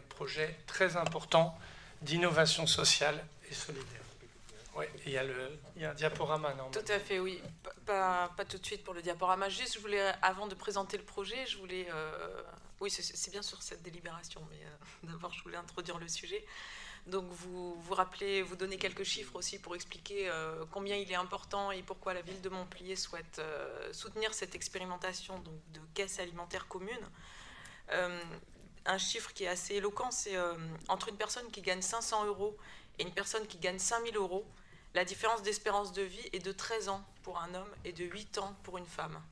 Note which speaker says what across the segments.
Speaker 1: projet très important d'innovation sociale et solidaire. Oui, il y a un diaporama, non?
Speaker 2: Tout à fait, oui. Pas tout de suite pour le diaporama. Juste, je voulais, avant de présenter le projet, je voulais... oui, c'est bien sûr cette délibération, mais d'abord, je voulais introduire le sujet. Donc, vous rappelez, vous donnez quelques chiffres aussi pour expliquer combien il est important et pourquoi la ville de Montpellier souhaite soutenir cette expérimentation donc, de caisse alimentaire commune. Un chiffre qui est assez éloquent, c'est entre une personne qui gagne 500 € et une personne qui gagne 5000 €, la différence d'espérance de vie est de 13 ans pour un homme et de 8 ans pour une femme.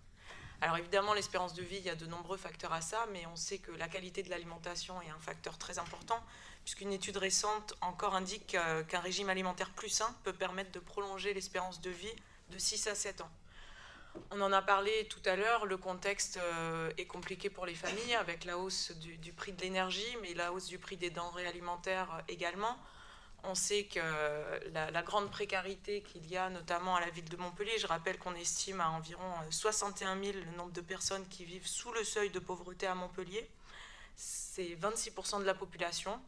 Speaker 2: Alors évidemment, l'espérance de vie, il y a de nombreux facteurs à ça, mais on sait que la qualité de l'alimentation est un facteur très important, puisqu'une étude récente encore indique qu'un régime alimentaire plus sain peut permettre de prolonger l'espérance de vie de 6 à 7 ans. On en a parlé tout à l'heure, le contexte est compliqué pour les familles, avec la hausse du prix de l'énergie, mais la hausse du prix des denrées alimentaires également. On sait que la grande précarité qu'il y a, notamment à la ville de Montpellier, je rappelle qu'on estime à environ 61 000 le nombre de personnes qui vivent sous le seuil de pauvreté à Montpellier. C'est 26% de la population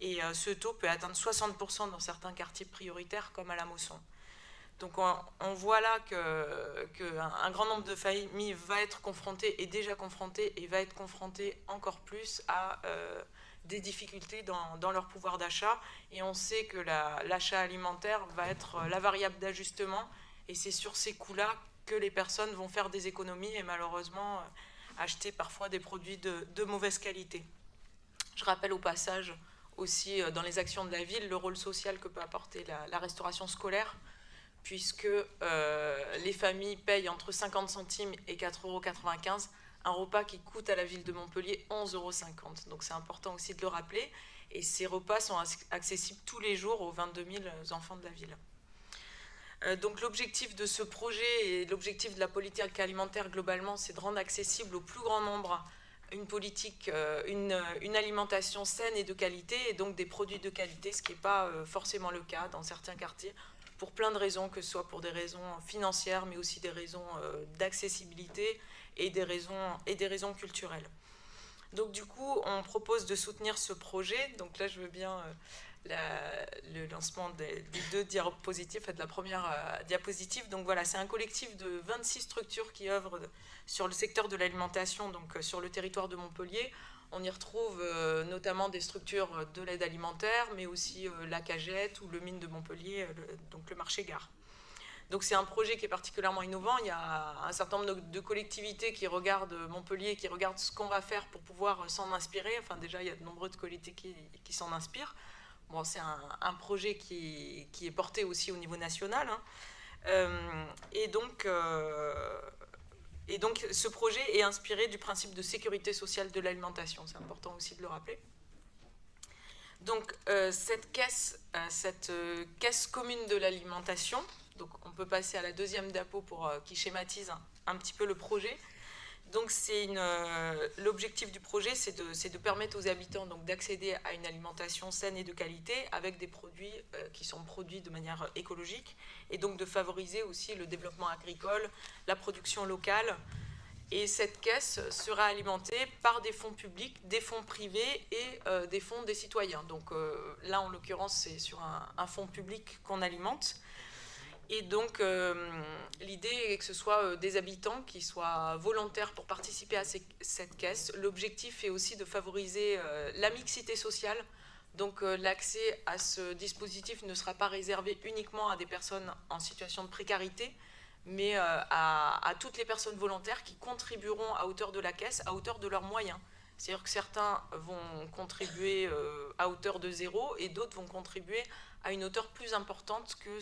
Speaker 2: et ce taux peut atteindre 60% dans certains quartiers prioritaires comme à la Mosson. Donc on voit là qu'un grand nombre de familles va être confronté, est déjà confronté et va être confronté encore plus à des difficultés dans leur pouvoir d'achat. Et on sait que l'achat alimentaire va être la variable d'ajustement. Et c'est sur ces coûts-là que les personnes vont faire des économies et malheureusement acheter parfois des produits de mauvaise qualité. Je rappelle au passage aussi dans les actions de la ville le rôle social que peut apporter la restauration scolaire, puisque les familles payent entre 50 centimes et 4,95 € un repas qui coûte à la ville de Montpellier 11,50 €. Donc c'est important aussi de le rappeler. Et ces repas sont accessibles tous les jours aux 22 000 enfants de la ville. Donc l'objectif de ce projet et l'objectif de la politique alimentaire globalement, c'est de rendre accessible au plus grand nombre une alimentation saine et de qualité, et donc des produits de qualité, ce qui n'est pas forcément le cas dans certains quartiers, pour plein de raisons, que ce soit pour des raisons financières, mais aussi des raisons d'accessibilité et des raisons culturelles. Donc du coup, on propose de soutenir ce projet. Donc là, je veux bien le lancement des deux diapositives, de la première diapositive. Donc voilà, c'est un collectif de 26 structures qui œuvrent sur le secteur de l'alimentation, donc sur le territoire de Montpellier. On y retrouve notamment des structures de l'aide alimentaire, mais aussi la Cagette ou le Mine de Montpellier, donc le marché-gare. Donc c'est un projet qui est particulièrement innovant. Il y a un certain nombre de collectivités qui regardent Montpellier, qui regardent ce qu'on va faire pour pouvoir s'en inspirer. Enfin déjà, il y a de nombreuses collectivités qui s'en inspirent. Bon, c'est un projet qui est porté aussi au niveau national. Et donc, ce projet est inspiré du principe de sécurité sociale de l'alimentation. C'est important aussi de le rappeler. Donc cette caisse commune de l'alimentation, donc on peut passer à la deuxième diapo qui schématise un petit peu le projet. Donc l'objectif du projet, c'est de permettre aux habitants d'accéder à une alimentation saine et de qualité avec des produits qui sont produits de manière écologique, et donc de favoriser aussi le développement agricole, la production locale. Et cette caisse sera alimentée par des fonds publics, des fonds privés et des fonds des citoyens. Donc là, en l'occurrence, c'est sur un fonds public qu'on alimente. Et donc, l'idée est que ce soit des habitants qui soient volontaires pour participer à cette caisse. L'objectif est aussi de favoriser la mixité sociale. Donc, l'accès à ce dispositif ne sera pas réservé uniquement à des personnes en situation de précarité, mais à toutes les personnes volontaires qui contribueront à hauteur de la caisse, à hauteur de leurs moyens. C'est-à-dire que certains vont contribuer à hauteur de 0 et d'autres vont contribuer à une hauteur plus importante que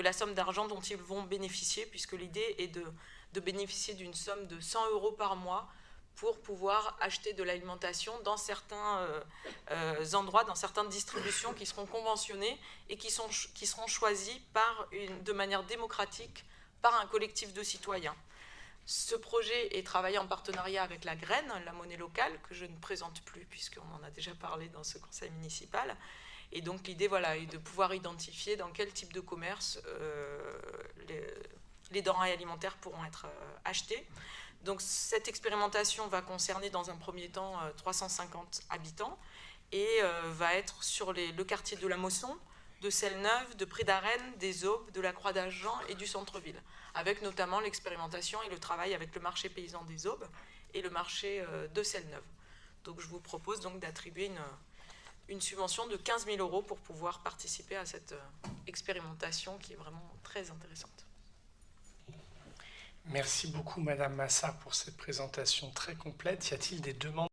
Speaker 2: la somme d'argent dont ils vont bénéficier, puisque l'idée est de bénéficier d'une somme de 100 € par mois pour pouvoir acheter de l'alimentation dans certains endroits, dans certaines distributions qui seront conventionnées et qui seront choisies de manière démocratique par un collectif de citoyens. Ce projet est travaillé en partenariat avec la Graine, la monnaie locale, que je ne présente plus puisqu'on en a déjà parlé dans ce conseil municipal. Et donc l'idée est de pouvoir identifier dans quel type de commerce les denrées alimentaires pourront être achetées. Donc cette expérimentation va concerner dans un premier temps 350 habitants et va être sur le quartier de la Mosson, de Selle-Neuve, de Pré-d'Arène, des Aubes, de la Croix-d'Argent et du centre-ville, avec notamment l'expérimentation et le travail avec le marché paysan des Aubes et le marché de Selle-Neuve. Donc je vous propose donc d'attribuer une subvention de 15 000 € pour pouvoir participer à cette expérimentation qui est vraiment très intéressante.
Speaker 1: Merci beaucoup Madame Massard pour cette présentation très complète. Y a-t-il des demandes ?